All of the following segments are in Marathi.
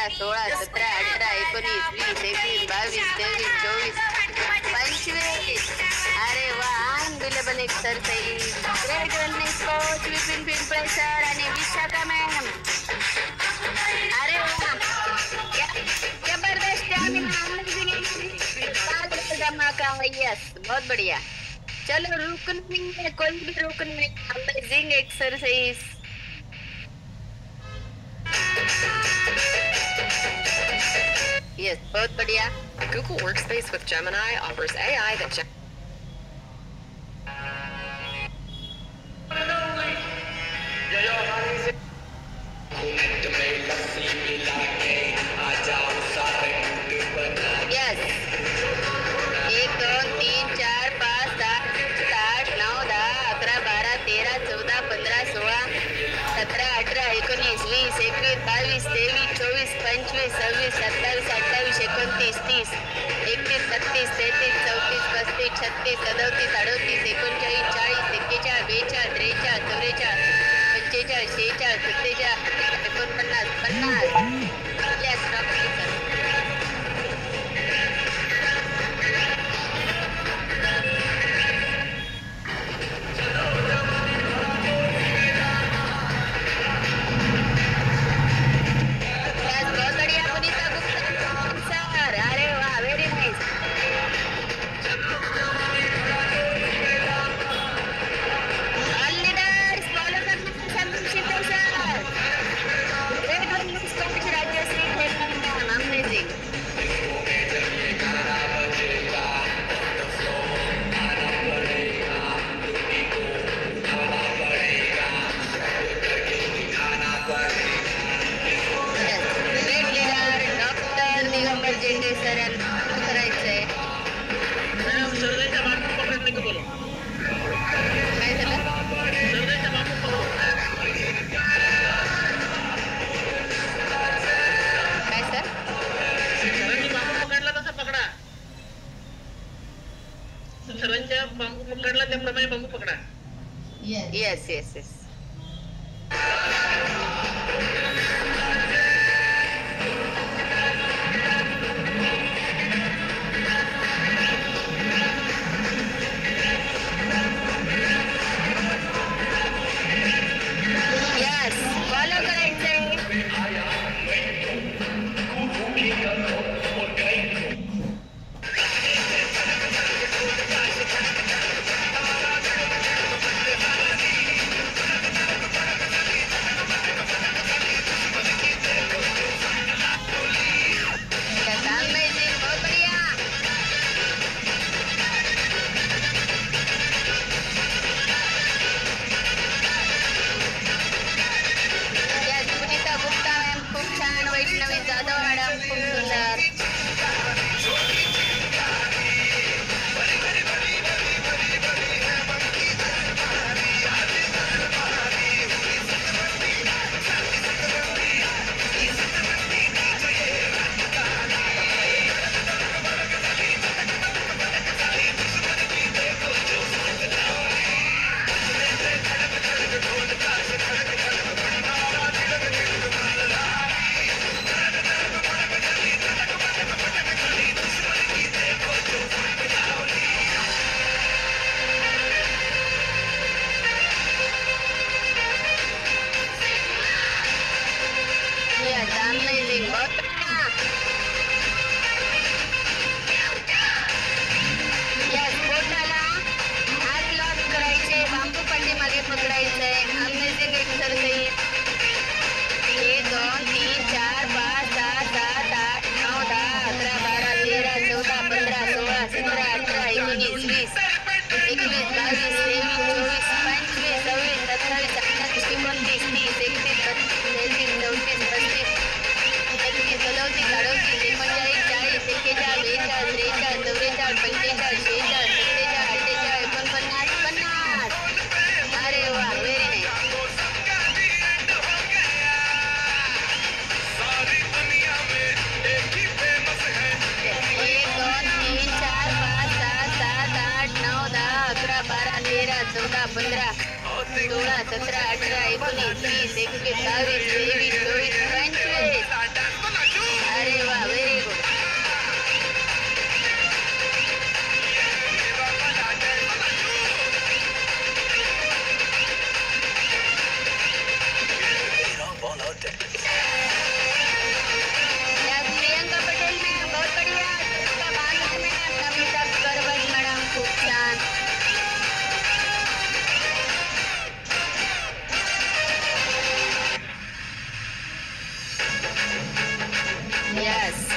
16, 17, 18, 19, 20, 21, 22, 23, 24, 25. अरे वा, unbelievable exercise. Great running coach Vipin Pimple sir आणि विशाखा मॅम. अरे वा, जबरदस्त धमाका. यस, बहुत बढ़िया. चलो रुकना नहीं है, कोई भी रुकना नहीं. Amazing exercise. Yes, बहुत बढ़िया. Google Workspace with Gemini offers AI that Yes. 1, 2, 3, 4, 5, 6, 7, 8, 9, 10, 11, 12, 13, 14, 15, 16, 17, 18, 19, 20, 21, 22, 23, 24, 25, 26, 27, 28, 29, 30, 31, 32, 33, 34, 35, 36, 37, 38, 39, 40, 41, 42, 43, 44, 45, 46, 47, 49, 50. Yes, Dr. Sir. Yes, yes, yes. Yes, follow करायचंय.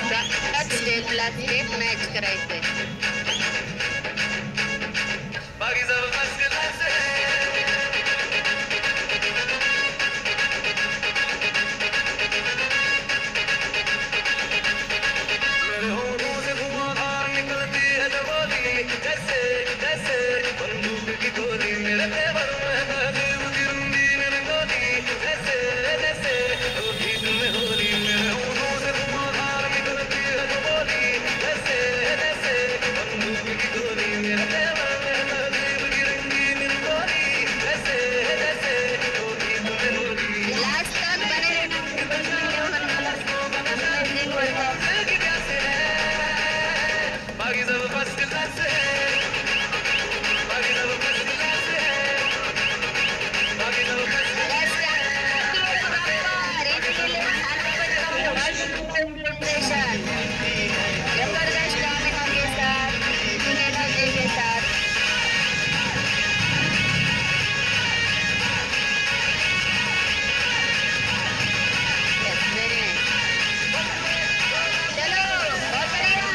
स्टेपला स्टेप मॅच करायचंय. बाकी सब फर्स्ट क्लास है. मेरे होठों से धुआंधार निकलती है जब बोली, जैसे जैसे बंदूक की गोली. मेरे तेवर में तहजीब की रंगीन रंगोली, जैसे जैसे होती तुम्हें होली. मेरे होठों से धुआंधार निकलती है जब बोली, जैसे जैसे बंदूक की गोली. मेरे तेवर में तहजीब की रंगीन रंगोली, जैसे जैसे होती तुम्हें होली. लास्ट तक बने रहना. जिंदगी कैसे है, बाकी सब फर्स्ट क्लास है. बाकी सब फर्स्ट क्लास है. बाकी सब फर्स्ट क्लास है. जबरदस्त डायनामिक के साथ, एनर्जी के साथ. Yes, very nice. चलो, बहुत बढ़िया.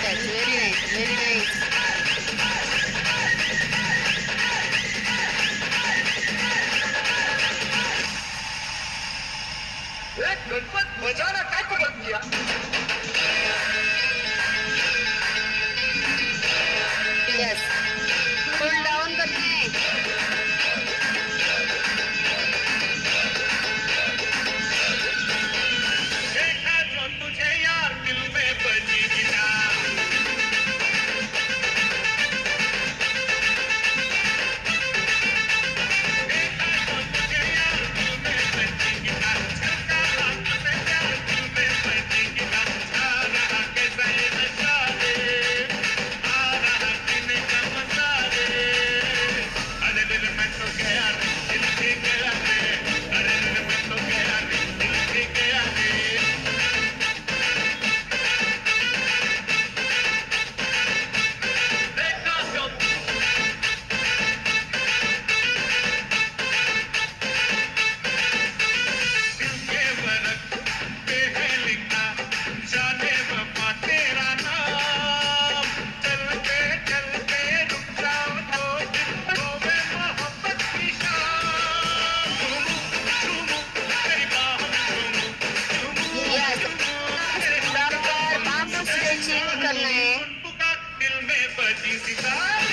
That's very nice, very nice. Ganpat बजाना काय को बंद किया. Yes. Cool down करना है. देखा जो तुझे यार दिल में बजी गिटार. देखा जो तुझे यार दिल में बजी गिटार. छक्का हाथ से यार दिल में बजी गिटार. आ रहा कैसा ये नशा रे, आ रहा पीने का मजा रे. अरे दिल में तो गया रे, दिल भी गया रे. अरे दिल में तो गया रे, दिल भी गया रे. देखा जो दिल के बरक पे है लिखा, जाने बाबा तेरा नाम. चलते चलते रुक जाओ तो दिल में मोहब्बत की शाम. झूमू तेरी बाहों में झूमू, झूमू Yes. प्रॉपर बाम्बू स्ट्रेचिंग करना है. पुकार दिल में बजी सितार.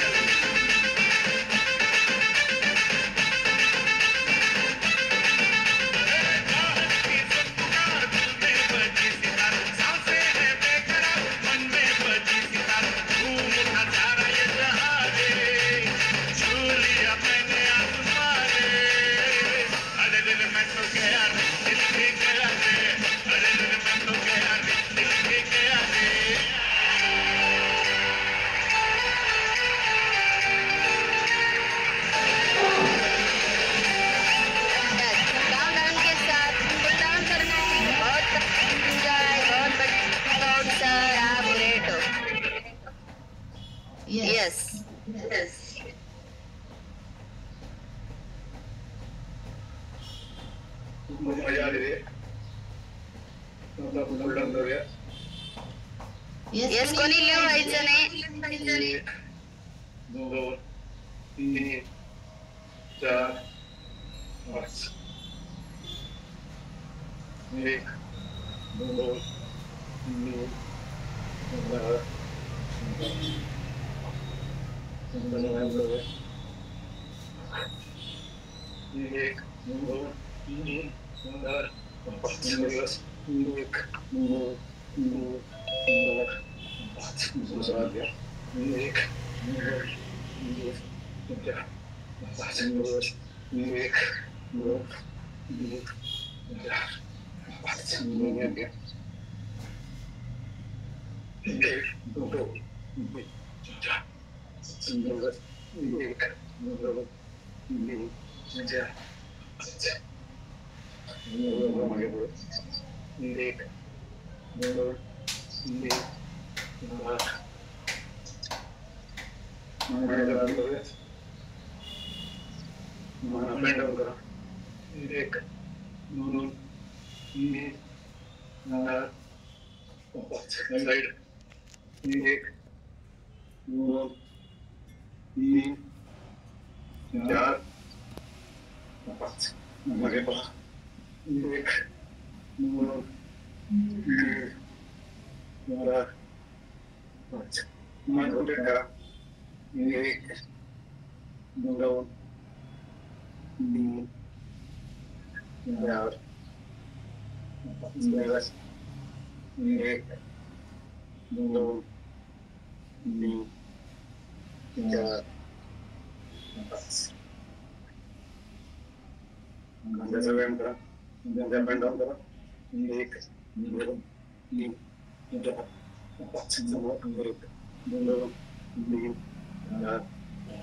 चाहत की सुन पुकार दिल में बजी सितार. सांसें हैं बेकरार, मन में बजी सितार. घूम उठा सारा ये जहां रे, छू लिया मैंने आसमां रे. अरे दिल में तो गया रे, दिल भी गया रे. अरे दिल में तो गया रे, दिल भी गया रे. Yes. Down down के साथ cool down करना है. बहुत enjoy, बहुत बढ़िया. सर आप great हो. Yes. Yes. मजा आ रही है. मतलब फुल डाउन हो गया. Yes, कोणी लिहायचं नाही. 1 2 3 4 5 1 2 3 4 एक दो तीन चार पाँच बस. 1 2 3 4 5 दूसरा आ गया. 1 2 3 4 5 बस. 1 2 3 4 5 नहीं आ गया. 1 2 3 4 बस. 1 2 3 4 5 आगे बढ़ो. एक दोन तीन चार मागे डाऊन करूया मान अप अँड डाऊन करा एक दोन तीन चार पाच साईड एक दोन तीन चार पाच मागे पहा एक दोन तीन चार पाच मान रोटेट करा एक दोन तीन चार पाच एक दोन तीन चार पाच खांद्याचा व्यायाम करा खांद्याचा अप अँड डाऊन करा एक दोन तीन चार पाच समोर एक दोन तीन चार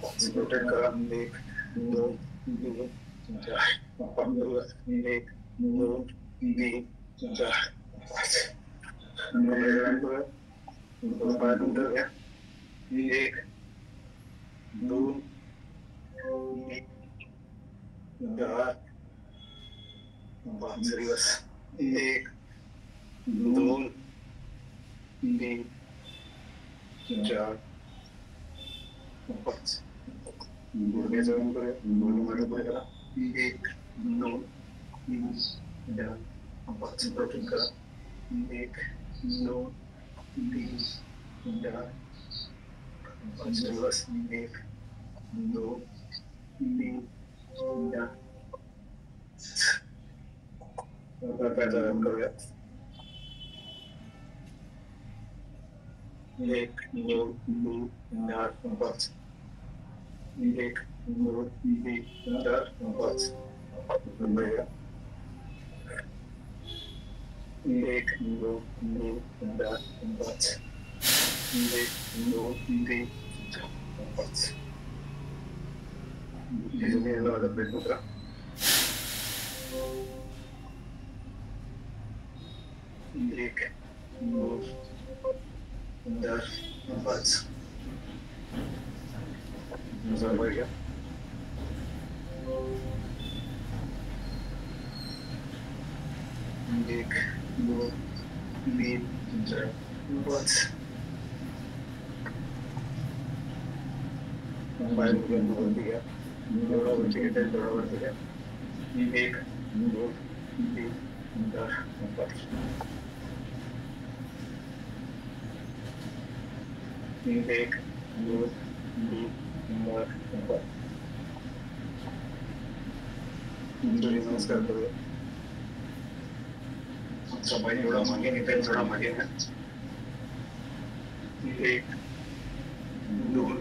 पाच रोटेट करा एक दोन तीन चार पाच एक दोन तीन चार पाच व्यायाम करा पाय नंतर घ्या एक दोन तीन चार पाच दिवस एक दोन तीन चार पाच गुडघ्याचा व्यायाम करूया गुडघे मागे पुढे करा एक दोन तीन चार पाच रोटेट करा एक दोन तीन चार पाच दिवस एक दोन तीन चार प्रकारचा व्यायाम करूया एक दोन तीन चार पाच एक दोन तीन चार पाच एक दोन तीन चार पाच एक दोन तीन चार पाच ब्रेक मुद्रा एक दोन चार पाच घ्या एक दोन तीन चार पाच वरती घ्या जेवढा वरती घेता येईल तेवढा वरती घ्या एक दोन तीन चार पाच एक दोन तीन चार पाच नमस्कार करूया सफाई जेवढा मागे घेता येईल तेवढा मागे घ्या एक दोन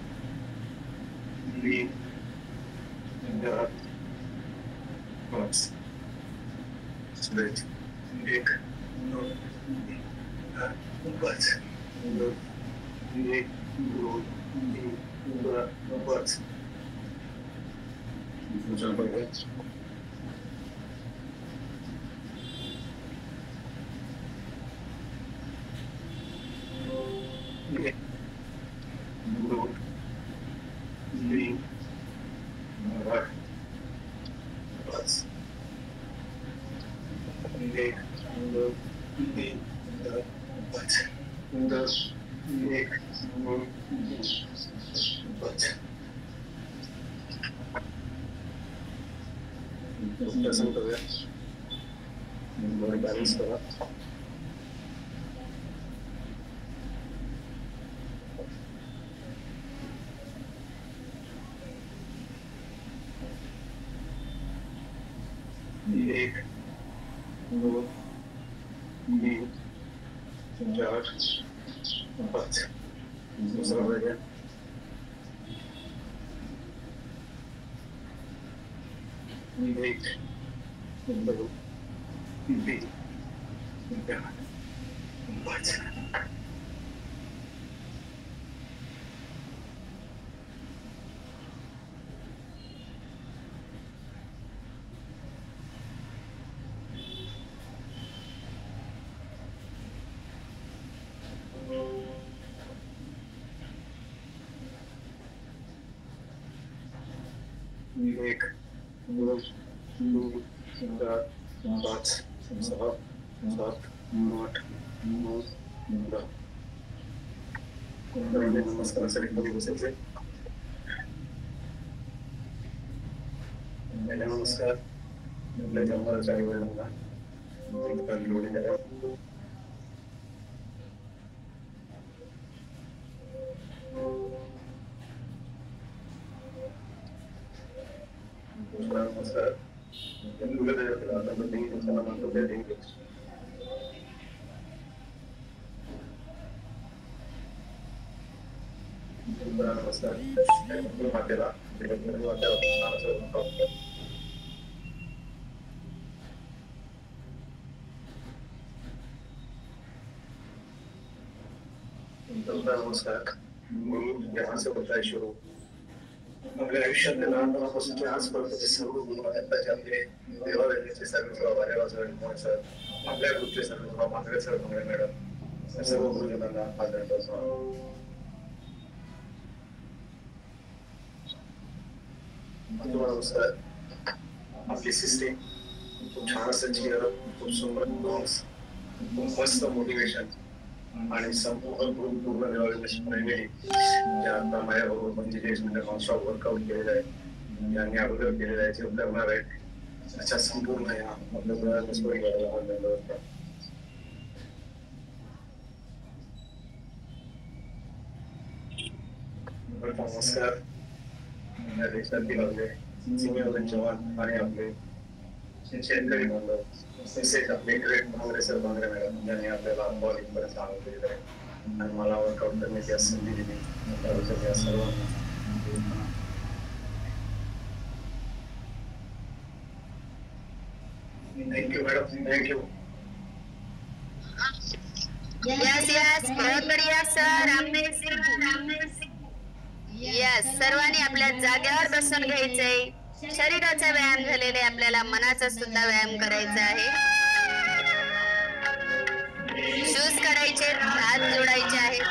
तीन चार पाच एक दोन तीन चार पाच एक दोन तीन चार पाच दोन तीन चार पाच एक दोन तीन चार पाच दस एक दोन तीन पाच प्रसन्न करूया बॉडी बॅलन्स करा एक दोन तीन चार पाच दुसरा वेळ एक दोन तीन चार पाच 1 2 3 4 5 6 7 8 9 10. नमस्कारासाठी कधी बसायचे. नमस्कार. आपल्या जन्माच्या आई वडिलांना लोणी द्या. नमस्कार. नमस्कार. मी यहाँ से बताए शुरू. आपल्या आयुष्यातल्या लहानपणापासून आजपर्यंतचे सर्व गुण आताचे आपले देवाचे सर्व वारेवा सर, आपल्या ग्रुपचे सर्व मांगरे सर, मांगरे मॅडम, सर्व गुरुजनांना आदर करतो. नमस्कार. आपली सिस्टीम खूप छान असं चेहरा, खूप सुंदर डॉग्स, खूप मस्त मोटिवेशन आणि संपूर्ण ग्रुप पूर्ण देवाची ज्या आता माझ्याबरोबर 45 मिनिटं नॉनस्टॉप वर्कआउट केलेलं आहे, ज्यांनी अगोदर केलेलं आहे, जे करणार आहेत, अशा संपूर्ण या आपल्या नमस्कार. या देशातील आपले सीमेवरील जवान आणि आपले शेतकरी बांधव, तसेच आपले great Bhangre sir, Bhangre madam, ज्यांनी आपल्याला बॉलिंग पर्यंत चालू केलेलं आहे आणि मला वर्कआउट करण्याची आज संधी दिली. त्याबद्दल या सर्वांना थँक्यू मॅडम. थँक्यू. यस बहुत बढ़िया सर. यस, सर्वांनी आपल्या जागेवर बसून घ्यायचंय. शरीराचा व्यायाम झालेले आपल्याला मनाचा सुद्धा व्यायाम करायचा आहे. शूज करायचे, हात जोडायचे आहेत.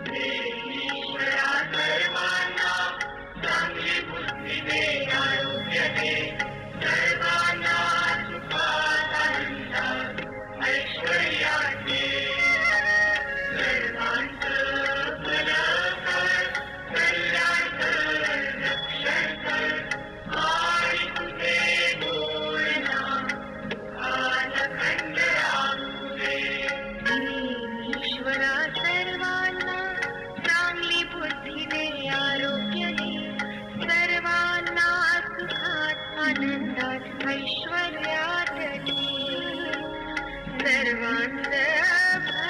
Hey. ईश्वरा सर्वांना चांगली बुद्धी दे, आरोग्य दे, सर्वांना सुखात आनंदात ऐश्वर्यात ठे. सर्वांचं भलं कर, कल्याण कर,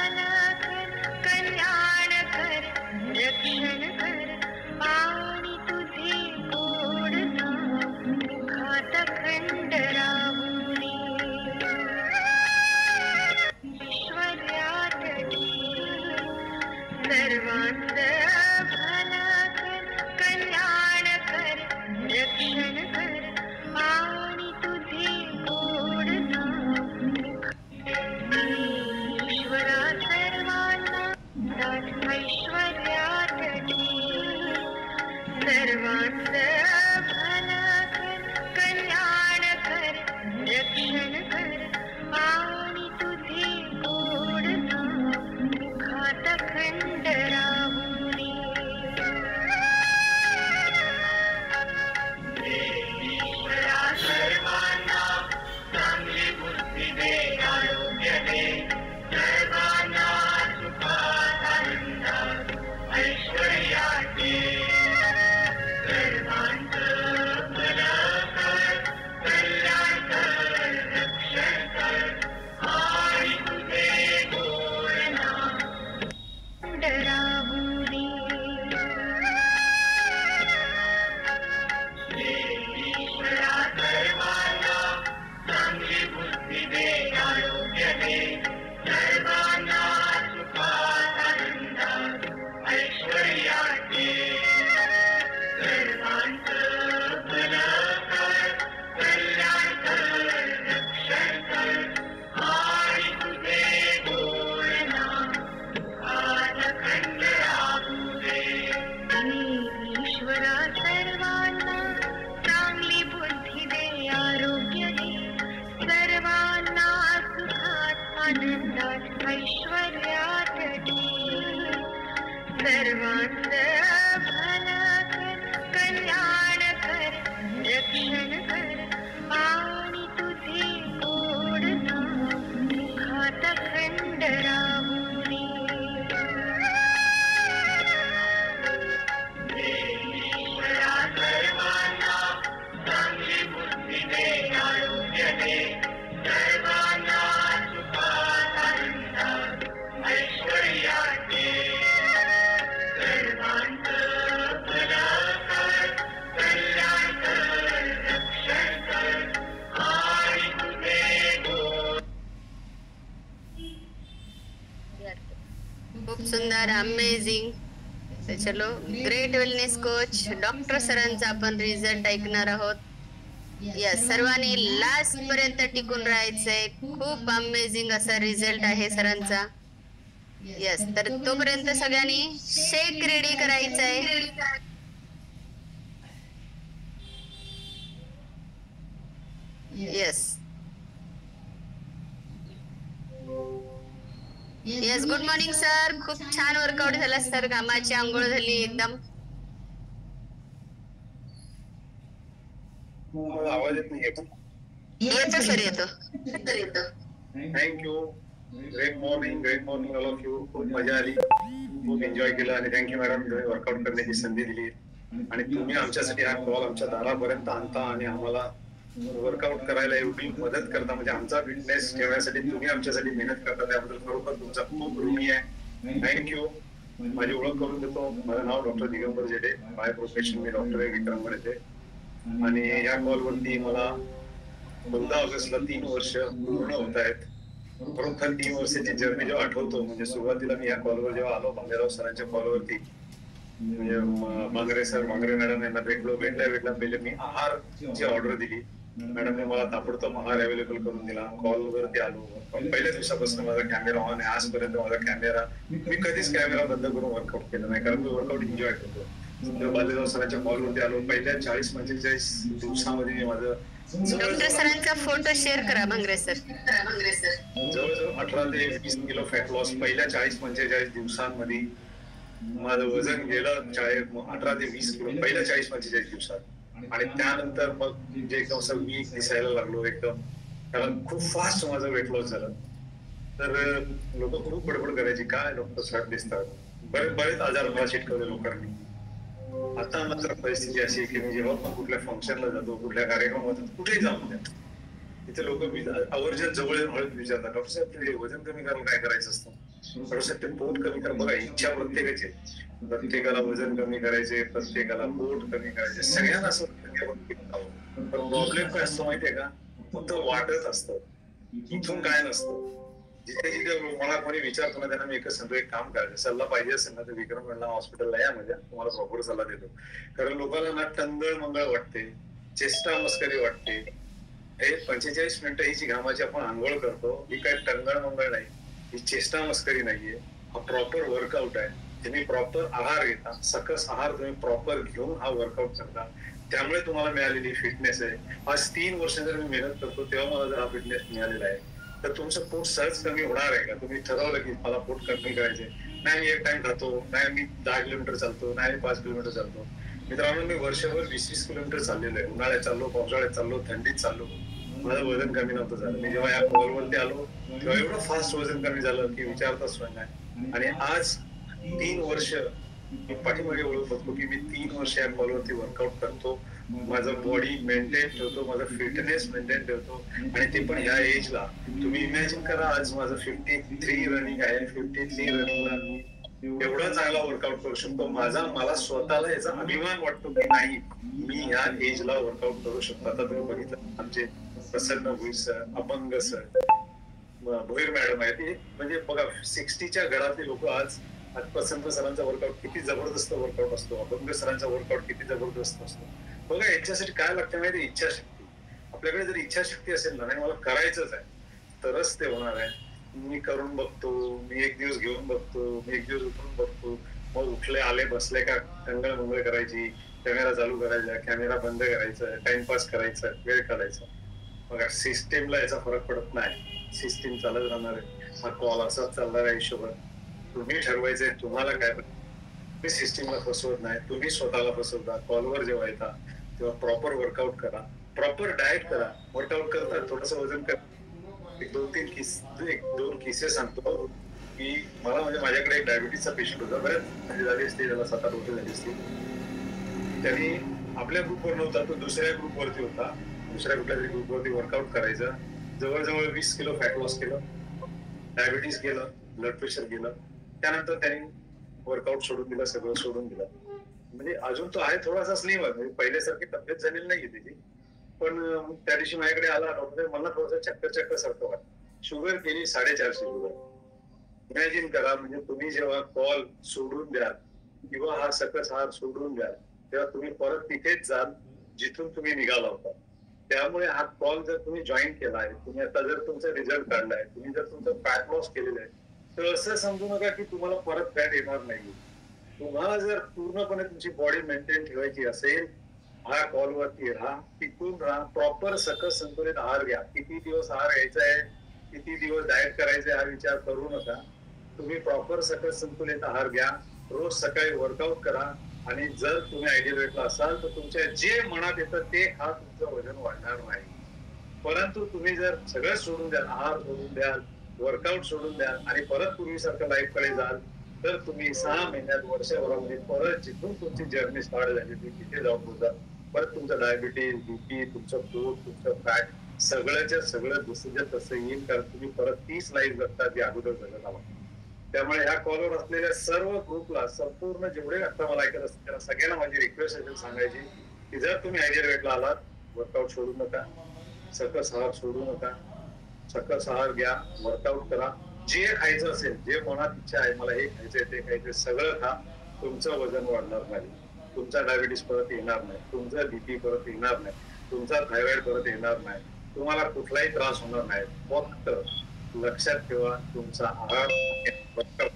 रक्षण कर, आणि तुझे गोड नाम मुखात खंड राहू नये. ऐश्वर्यात ठे. सर्वांचं भलं कर, कल्याण कर, रक्षण कर, आणि तुझे गोड नाम ईश्वरा सर्वांना दात ऐश्वर्यात ठे. सर्वांचं भलं कर, कल्याण कर, रक्षण कर, आणि तुझे गोड नाम मुखात खंड राहू नये. ईश्वरा सर्वांना चांगली बुद्धी दे, आरोग्य दे, सर्वांना सुखात आनंदात ऐश्वर्यात दे. सर्वांचं भलं कर, कल्याण कर, रक्षण कर, आणि तुझे गोड नाम खंड राहू नये. ईश्वरा सर्वांना चांगली बुद्धी दे, आरोग्य दे, सर्वांना सुखात आनंदात ऐश्वर्यात दे. सर्वांचं भलं कर, कल्याण कर, रक्षण कर, आणि तुझे गोड नाम मुखात खंड राहू दे. ईश्वरा सर्वांना चांगली बुद्धी दे, आरोग्य दे, सर्वांना सुखात आनंदात ऐश्वर्यात ठे. सर्वांचं भलं कर, कल्याण कर, रक्षण कर, आणि तुझे गोड नाम मुखात खंड राहू नये. ईश्वरा सर्वांना चांगली बुद्धी दे, आरोग्य दे, सर्वांना सुखात आनंदात ऐश्वर्यात दे. सर्वांचं भलं कर, कल्याण कर, रक्षण कर, आणि तुझे गोड. खूप सुंदर, अमेझिंग. तर चलो, ग्रेट वेलनेस कोच डॉक्टर सरांचा आपण रिझल्ट ऐकणार आहोत. यस, सर्वांनी लास्ट पर्यंत टिकून राहायचंय. खूप अमेझिंग असा रिझल्ट आहे सरांचा. यस, तर तोपर्यंत सगळ्यांनी शेक रेडी करायचा आहे. Yes yes, good morning sir. खूप छान वर्कआउट झाला सर. कामाची आंघोळ झाली एकदम. आवाज येत नाही. येतो सर, येतो. Thank you. Great morning all of you. खूप मजा आली, खूप एन्जॉय केलं, आणि थँक्यू मॅडम, तुम्ही वर्कआउट करण्याची संधी दिली, आणि तुम्ही आमच्यासाठी हा कॉल आमच्या दारापर्यंत आणता आणि आम्हाला वर्कआउट करायला एवढी मदत करता. म्हणजे आमचा फिटनेस ठेवण्यासाठी तुम्ही आमच्यासाठी मेहनत करता, त्याबद्दल खरोखर तुमचा खूप ऋणी आहे. थँक्यू. माझी ओळख करून देतो. माझं नाव डॉक्टर दिगंबर जेडे. बाय प्रोफेशन मी डॉक्टर आहे, विक्रमगड येथे. आणि या कॉलवरती मला 15 ऑगस्टला 3 वर्ष पूर्ण होत आहेत. खरोखर 3 वर्षाची जर्नी जेव्हा आठवतो, म्हणजे सुरुवातीला मी या कॉलवर जेव्हा आलो, भांगेराव सरांच्या कॉलवरती, म्हणजे मांगरे सर, मांगरे मॅडम यांना भेटल्या पहिले मी आहारची ऑर्डर दिली. मॅडमने मला ताबडतोब आहार अवेलेबल करून दिला. कॉलवरती आलो. पहिल्या दिवसापासून माझा कॅमेरा ऑन आहे. आजपर्यंत माझा कॅमेरा, मी कधीच कॅमेरा बंद करून वर्कआउट केला नाही, कारण मी वर्कआउट एन्जॉय करतो. बालेराव सरांच्या कॉलवरती आलो. पहिल्या 40-45 दिवसामध्ये मी माझं डॉक्टर सरांचा फोटो शेअर करा भांगरे सर. जवळजवळ 18 ते 20 किलो फॅट लॉस पहिल्या 40-45 दिवसांमध्ये माझं वजन गेलं 18 ते 20 किलो पहिल्या 40-45 दिवसात. आणि त्यानंतर मग जे एकदम असं वीक दिसायला लागलो एकदम, कारण खूप फास्ट माझं वेट लॉस झालं. तर लोक खूप बडबड करायची, काय डॉक्टर सर दिसतात, बरेच आजार मला चिटकवले लोकांनी. आता मात्र परिस्थिती अशी आहे की मी जेव्हा पण कुठल्या फंक्शनला जातो, कुठल्या कार्यक्रमात कुठेही जाऊन द्या, तिथे लोक आवर्जून जवळ येऊन हळद विचारतात, डॉक्टर साहेब ते वजन कमी करायला काय करायचं असतं, डॉक्टर साहेब ते पोट कमी करा. बघा, इच्छा प्रत्येकाची, प्रत्येकाला वजन कमी करायचे, प्रत्येकाला पोट कमी करायचे, सगळ्यांना असं पण प्रॉब्लेम काय असतो माहितीये का, फक्त वाटत असतं, इथून काय नसतं. जिथे जिथे मला कोणी विचारतो ना, त्यांना मी एकच सांगतो, एक काम करायचं, सल्ला पाहिजे असेल ना तर विक्रम वेल्ला हॉस्पिटलला या, म्हणजे तुम्हाला प्रॉपर सल्ला देतो. कारण लोकांना ना टंगळ मंगळ वाटते, चेष्टा मस्करी वाटते. हे 45 मिनिटं ही जी घामाची आपण आंघोळ करतो, ही काय टंगळ मंगळ नाही, ही चेष्टा मस्करी नाहीये, हा प्रॉपर वर्कआउट आहे. तुम्ही प्रॉपर आहार घेता, सकस आहार तुम्ही प्रॉपर घेऊन हा वर्कआउट करता, त्यामुळे तुम्हाला मिळालेली फिटनेस आहे. आज 3 वर्ष जर मी मेहनत करतो तेव्हा मला जर हा फिटनेस मिळालेला आहे, तर तुमचं पोट सहज कमी होणार आहे का? तुम्ही ठरवलं की मला पोट कमी करायचे, नाही मी एक टाइम खातो, नाही मी 10 किलोमीटर चालतो, नाही मी 5 किलोमीटर चालतो. मित्रांनो, मी वर्षभर 20-20 किलोमीटर चाललेलो आहे. उन्हाळ्यात चाललो, पावसाळ्यात चाललो, थंडीत चाललो, माझं वजन कमी नव्हतं झालं. मी जेव्हा या कॉलवरती आलो तेव्हा एवढं फास्ट वजन कमी झालं की विचारताच नाही. आणि आज 3 वर्ष मी पाठीमागे ओळख बघतो की मी 3 वर्ष या कॉलवरती वर्कआउट करतो, माझं बॉडी मेंटेन ठेवतो, माझं फिटनेस मेंटेन ठेवतो, आणि ते पण ह्या एजला. तुम्ही इमॅजिन करा, आज माझं 53 रनिंग आहे. 53 रनिंगला मी एवढा चांगला वर्कआउट करू शकतो. मला स्वतःला याचा अभिमान वाटतो की नाही, मी ह्या एजला वर्कआउट करू शकतो. आता तुम्ही बघितलं, आमचे प्रसन्न भुईर सर, अपंग सर, भोईर मॅडम आहेत, म्हणजे बघा 60च्या घरातले लोक आज प्रसन्न सरांचा वर्कआउट किती जबरदस्त वर्कआउट असतो, अपंग सरांचा वर्कआउट किती जबरदस्त असतो. बघा, याच्यासाठी काय लागतं माहिती, इच्छाशक्ती. आपल्याकडे जर इच्छाशक्ती असेल ना, नाही मला करायचंच आहे, तरच ते होणार आहे. मी करून बघतो, मी एक दिवस घेऊन बघतो, मी एक दिवस उठून बघतो, मग उठले आले बसले का टंगळ मंगळ करायची, कॅमेरा चालू करायचा, कॅमेरा बंद करायचा, टाइमपास करायचा, वेळ काढायचा. बघा, सिस्टीमला याचा फरक पडत नाही, सिस्टीम चालत राहणार आहे. हा कॉल असाच चालणार आहे आयुष्यभर. तुम्ही ठरवायचंय तुम्हाला काय. तुम्ही सिस्टीमला फसवत नाही, तुम्ही स्वतःला फसवता. कॉलवर जेव्हा येता तेव्हा प्रॉपर वर्कआउट करा, प्रॉपर डाएट करा. वर्कआउट करता थोडस वजन करा. एक दोन किस्से सांगतो की मला, म्हणजे माझ्याकडे एक डायबिटीसचा पेशंट होता, बऱ्याच झाली असते, त्याला 7-8 वर्ष झाली असते. त्यांनी आपल्या ग्रुपवर नव्हता, तो दुसऱ्या ग्रुपवरती होता, दुसऱ्या कुठल्या तरी ग्रुपवरती वर्कआउट करायचा. जवळजवळ 20 किलो फॅट लॉस केलं, डायबिटीस गेलं, ब्लड प्रेशर गेलं. त्यानंतर त्यांनी वर्कआउट सोडून दिलं, सगळं सोडून दिलं. म्हणजे अजून तो आहे थोडासा स्लिम, म्हणजे पहिल्यासारखी तब्येत झालेली नाहीये त्याची. पण त्या दिवशी माझ्याकडे आला डॉक्टर, मला थोडंसं चक्कर सारखं वाटतं. शुगर केली 450 शुगर. इमॅजिन करा, म्हणजे तुम्ही जेव्हा कॉल सोडून द्याल किंवा हा सकस आहार सोडून द्याल, तेव्हा तुम्ही परत तिथेच जाल जिथून तुम्ही निघाला होता. त्यामुळे हा कॉल जर तुम्ही जॉईन केलाय, तुम्ही आता जर तुमचा रिझल्ट काढलाय, तुम्ही जर तुमचं फॅट लॉस केलेलं आहे, तर असं समजू नका की तुम्हाला परत फॅट येणार नाही. तुम्हाला जर पूर्णपणे तुमची बॉडी मेंटेन ठेवायची असेल, हा कॉलवरती राहा, टिकून राहा, प्रॉपर सकस संतुलित आहार घ्या. किती दिवस आहार घ्यायचा आहे, किती दिवस डाएट करायचे हा विचार करू नका. तुम्ही प्रॉपर सकस संतुलित आहार घ्या, रोज सकाळी वर्कआउट करा, आणि जर तुम्ही आयडियल वेटला असाल तर तुमच्या जे मनात येतं ते खा, तुमचं वजन वाढणार नाही. परंतु तुम्ही जर सगळं सोडून द्याल, आहार सोडून द्याल, वर्कआउट सोडून द्याल, आणि परत पूर्वीसारखं लाईफ कडे जाल, तर तुम्ही 6 महिन्यात, वर्षभरामध्ये परत जिथून तुमची जर्नी स्टार्ट झाली तुम्ही तिथे जाऊन पोहोचा. परत तुमचं डायबिटीज, बीपी, तुमचं पोट, तुमचं फॅट सगळ्याच्या सगळं जसं तसं येईल, कारण तुम्ही परत 30 लाईफ जगता जी अगोदर जगत आहात. त्यामुळे ह्या कॉलवर असलेल्या सर्व ग्रुपला, संपूर्ण जेवढे आता मला ऐकत असतील त्यांना सगळ्यांना माझी रिक्वेस्ट असेल सांगायची की जर तुम्ही आयडियल वेटला आलात, वर्कआउट सोडू नका, सकस आहार सोडू नका, सकस आहार घ्या, वर्कआउट करा. जे खायचं असेल, जे मनात इच्छा आहे, मला हे खायचंय ते खायचंय, सगळं खा. तुमचं वजन वाढणार नाही, तुमचा डायबिटीस परत येणार नाही, तुमचा बीपी परत येणार नाही, तुमचा थायरॉइड परत येणार नाही, तुम्हाला कुठलाही त्रास होणार नाही. फक्त लक्षात ठेवा, तुमचा आहार, वर्कआउट.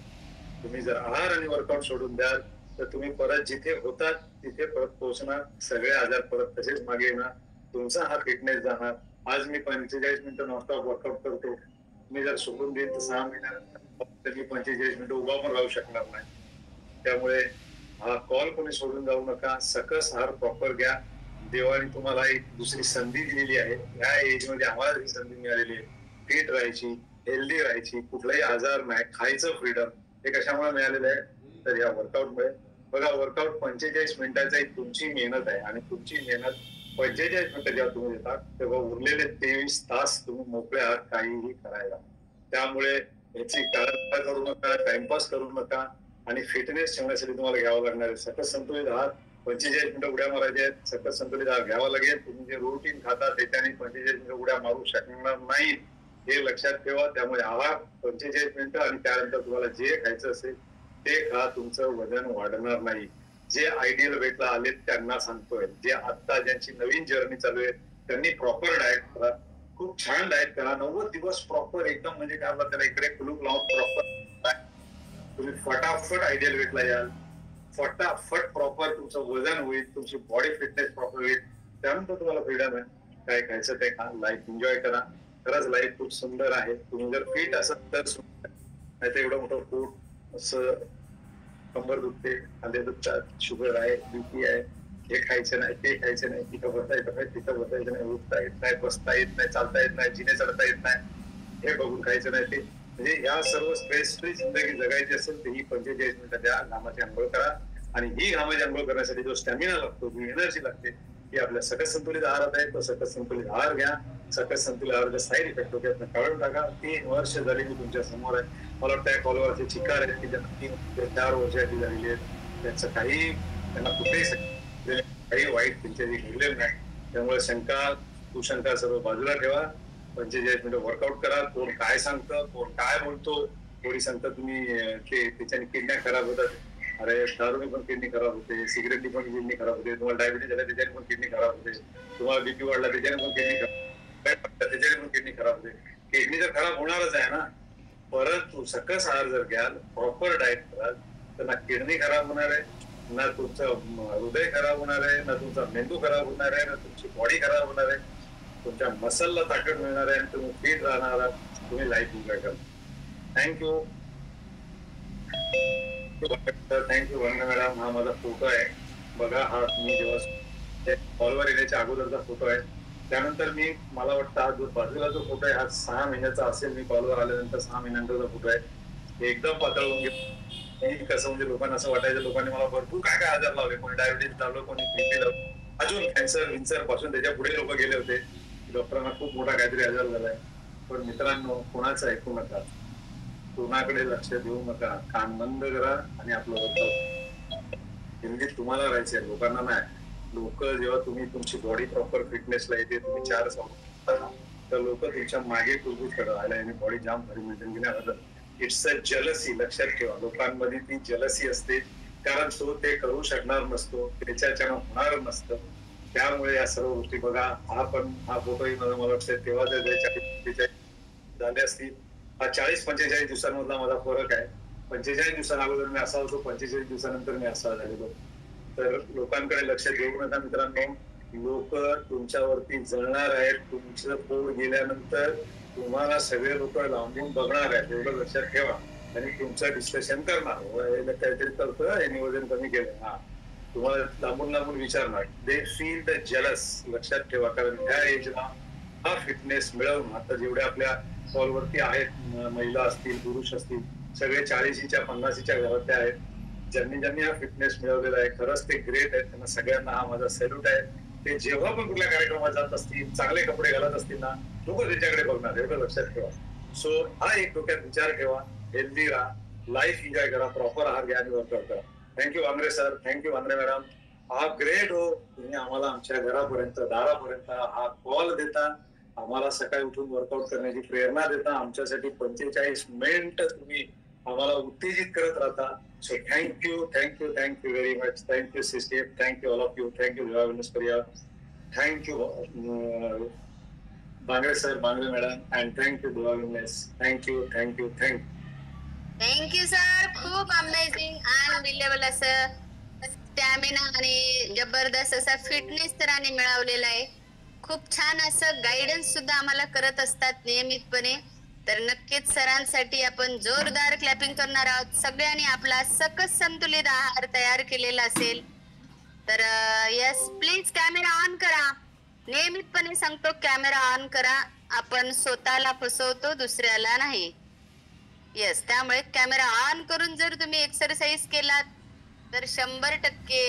तुम्ही जर आहार आणि वर्कआउट सोडून द्याल तर तुम्ही परत जिथे होतात तिथे परत पोहोचणार, सगळे आजार परत तसेच मागे येणार, तुमचा हा फिटनेस जाणार. आज मी 45 मिनिटं नॉनस्टॉप वर्कआउट करतो, मी जर सोडून देईन तर 6 महिन्यानंतर मी 45 मिनिटं उभा पण राहू शकणार नाही. त्यामुळे हा कॉल कोणी सोडून जाऊ नका, सकस आहार प्रॉपर घ्या. देवाने तुम्हाला एक दुसरी संधी दिलेली आहे. ह्या एज मध्ये आम्हाला ही संधी मिळालेली आहे फिट राहायची, हेल्दी राहायची, कुठलाही आजार नाही, खायचं फ्रीडम. हे कशामुळे मिळालेलं आहे? तर या वर्कआउटमुळे. बघा, वर्कआउट 45 मिनिटाचा तुमची मेहनत आहे आणि तुमची मेहनत 45 मिनिटं जेव्हा तुम्ही देतात तेव्हा उरलेले 23 तास तुम्ही मोकळे आहात काहीही करायला. त्यामुळे याची टाळाटाळ करू नका, टाइमपास करू नका आणि फिटनेस ठेवण्यासाठी तुम्हाला घ्यावं लागणार आहे सकस संतुलित आहार. 45 मिनिटं उड्या मारायच्या आहेत, सकस संतुलित आहार घ्यावा लागेल. तुम्ही जे रुटीन खाता त्याच्याने 45 मिनिटं उड्या मारू शकणार नाही, हे लक्षात ठेवा. त्यामुळे आहार 45 मिनिटं आणि त्यानंतर तुम्हाला जे खायचं असेल ते खा, तुमचं वजन वाढणार नाही. जे आयडियल वेटला आले त्यांना सांगतोय, जे आता ज्यांची नवीन जर्नी चालू आहे त्यांनी प्रॉपर डाएट करा, खूप छान डाएट करा. 90 दिवस प्रॉपर एकदम म्हणजे काय म्हणतात त्याला, इकडे कुलूप लावून प्रॉपर तुम्ही फटाफट आयडियल वेटला याल, फटाफट प्रॉपर तुमचं वजन होईल, तुमची बॉडी फिटनेस प्रॉपर होईल. त्यानंतर तुम्हाला फ्रीडम आहे, काय खायचं ते खा, लाईफ एन्जॉय करा. खरंच लाईफ खूप सुंदर आहे. तुम्ही जर फिट असाल तर सुंदर, नाही तर एवढं मोठं पोट, असं कंबर दुखते, खांदे दुखतात, शुगर आहे, बीपी आहे, हे खायचं नाही, ते खायचं नाही, तिथं बसता येत नाही, तिथं बसता येत नाही, उठता येत नाही, बसता येत नाही, चालता येत नाही, जिने चढता येत नाही, हे बघून खायचं नाही. ते म्हणजे या सर्व स्ट्रेस फ्री जिंदगी जगायची असेल तर ही 45 मिनिटाच्या घामाची आंघोळ करा. आणि ही घामाची आंघोळ करण्यासाठी जो स्टॅमिना लागतो, जी एनर्जी लागते, ही आपल्या सकस संतुलित आहारात आहे. तो सकस संतुलित आहार घ्या. सकस संतुलित आहाराचे साईड इफेक्ट होते काढून टाका. 3 वर्ष झाली मी तुमच्या समोर आहे. मला वाटतं या कॉलवर असे चिकार आहेत की ज्यांना 3 ते 4 वर्षाची झालेली आहेत, त्यांचं काही त्यांना कुठेही काही वाईट त्यांच्याशी घडलेलं नाही. त्यामुळे शंका कुशंका सर्व बाजूला ठेवा. 45 मिनिटं वर्कआउट करा. कोण काय सांगतं, कोण काय बोलतो, कोणी सांगतं तुम्ही ते त्याच्याने किडन्या खराब होतात, अरे दारूने पण किडनी खराब होते, सिगरेटनी पण किडनी खराब होते, तुम्हाला डायबिटीस झाला त्याच्याने पण किडनी खराब होते, तुम्हाला बीपी वाढला त्याच्याने पण किडनी खराब, त्याच्याने पण किडनी खराब होते. किडनी तर खराब होणारच आहे ना. परंतु सकस आहार जर घ्याल, प्रॉपर डाएट कराल तर ना किडनी खराब होणार आहे, ना तुमचं हृदय खराब होणार आहे, ना तुमचा मेंदू खराब होणार आहे, ना तुमची बॉडी खराब होणार आहे, तुमच्या मसलला ताकद मिळणार आहे आणि तुम्ही फिट राहणार आहात, तुम्ही लाईफ एन्जॉय करा. थँक्यू थँक्यू वंदना मॅडम. हा माझा फोटो आहे बघा. हा मी जेव्हा कॉलवर येण्याच्या अगोदरचा फोटो आहे. त्यानंतर मी मला वाटतं हा जो बाजूला जो फोटो आहे हा 6 महिन्याचा असेल. मी कॉलवर आल्यानंतर 6 महिन्यानंतरचा फोटो आहे. एकदम पातळ होऊन गेलो. कसं म्हणजे लोकांना असं वाटायचं, लोकांनी मला भरपूर काय काय आजार लावले, कोणी डायबिटीस लावलं, कोणी बीपी लावलं, अजून कॅन्सर पासून त्याच्या पुढे लोक गेले होते. डॉक्टरांना खूप मोठा काहीतरी आजार झालाय. पण मित्रांनो, कोणाचं ऐकू नका, कोणाकडे लक्ष देऊ नका, कान बंद करा आणि आपलं वर्कआउट. हिंदीत तुम्हाला राहायचंय, लोकांना नाही. लोक जेव्हा तुम्ही तुमची बॉडी प्रॉपर फिटनेसला येते, तुम्ही 4 तर लोक तुमच्या मागे कुलबूत करायला आणि बॉडी जाम भरी मेंटेन घेण्यात. It's a जलसी. लक्षात ठेवा, लोकांमध्ये ती जलसी असते, कारण तो ते करू शकणार नसतो, त्याच्यानं होणार नसतं. त्यामुळे या सर्व गोष्टी बघा. हा फोटोही मला वाटतं तेव्हा झाले असतील. हा 40-45 दिवसांमधला माझा फरक आहे. 45 दिवसांअगोदर मी असा होतो, 45 दिवसानंतर मी असा झालेलो. तर लोकांकडे लक्ष देऊ नका मित्रांनो. लोक तुमच्यावरती जळणार आहेत. तुमचं पोट गेल्यानंतर तुम्हाला सगळे लोक लांबून बघणार आहेत, एवढं लक्षात ठेवा. आणि तुमचं डिस्कशन करणार, काहीतरी करतोय, यांनी वजन कमी केलं, हा तुम्हाला लांबून विचारणार. They feel the jealous. लक्षात ठेवा, कारण ह्या एजला हा फिटनेस मिळवून आता जेवढे आपल्या कॉलवरती आहेत, महिला असतील, पुरुष असतील, सगळे 40च्या 50च्या घरातले आहेत. ज्यांनी हा फिटनेस मिळवलेला आहे, खरंच ते ग्रेट आहेत. त्यांना सगळ्यांना हा माझा सॅल्यूट आहे. ते जेव्हा पण कुठल्या कार्यक्रमात जात असतील, चांगले कपडे घालत असतील ना, लोक त्यांच्याकडे बघणार, एवढं लक्षात ठेवा. सो हा एक डोक्यात विचार ठेवा. हेल्दी राहा, लाईफ एन्जॉय करा, प्रॉपर आहार घ्या आणि वर्कआउट करा. Thank you Wandre sir, thank you Wandre madam. हा ग्रेट हो, तुम्ही आम्हाला आमच्या घरापर्यंत, दारापर्यंत हा कॉल देता, आम्हाला सकाळी उठून वर्कआउट करण्याची प्रेरणा देता, आमच्यासाठी 45 मिनिट तुम्ही आम्हाला उत्तेजित करत राहता. So thank you thank you thank you very much. Thank you sister, thank you all of you. Thank you परिवार, thank you Bangre sir, Bangre madam, and thank you Deva wellness. Thank you thank you thank you. Thank you sir. खूप अमेझिंग अनबिलिव्हेबल असं स्टॅमिना आणि जबरदस्त असा फिटनेस सरांनी मिळवलेला आहे. खूप छान असं गायडन्स सुद्धा आम्हाला करत असतात नियमितपणे. तर नक्कीच सरांसाठी आपण जोरदार क्लॅपिंग करणार आहोत. सगळ्यांनी आपला सकस संतुलित आहार तयार केलेला असेल तर यस प्लीज कॅमेरा ऑन करा. नियमितपणे सांगतो कॅमेरा ऑन करा. आपण स्वतःला फसवतो, दुसऱ्याला नाही. येस, त्यामुळे कॅमेरा ऑन करून जर तुम्ही एक्सरसाइज केलात तर 100%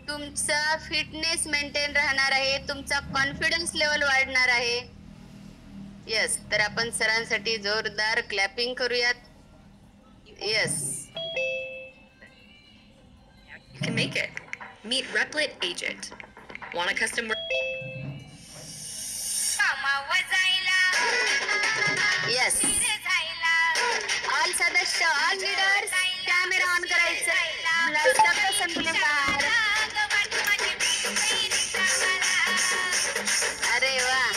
तुमचा फिटनेस मेंटेन राहणार आहे, तुमचा कॉन्फिडन्स लेवल वाढणार आहे. येस, तर आपण सरांसाठी जोरदार क्लॅपिंग करूयात. Yes, You can make it. Meet Replit Agent. Want a custom yes. All सदस्य, ऑल लीडर्स कॅमेरा ऑन करायचं. आपला सकस संतुलित आहार. अरे वाह,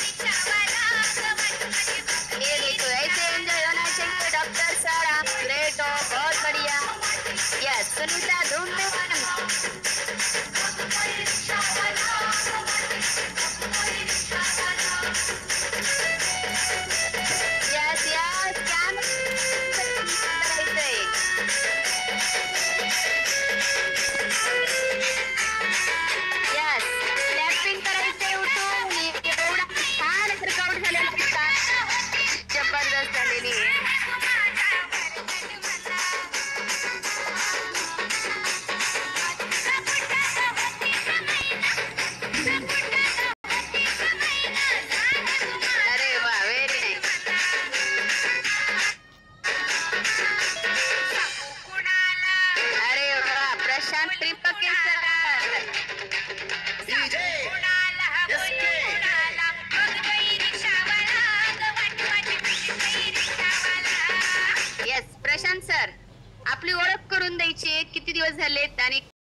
ये देखो ऐसे एंजॉय होना चाहिए डॉक्टर सर. आप ग्रेट हो, बहुत बढ़िया. यस, सुनीता ढूंढने यस यस यस क्लॅपिंग करायचंय उठून. एवढा छान वर्कआउट झालेला होता, जबरदस्त झालेली आहे. अरे वा, व्हेरी नाईस. अरे वा, Prashant Tripke sir. Yes, Prashant sir, आपली ओळख करून द्यायची. किती दिवस झालेत आणि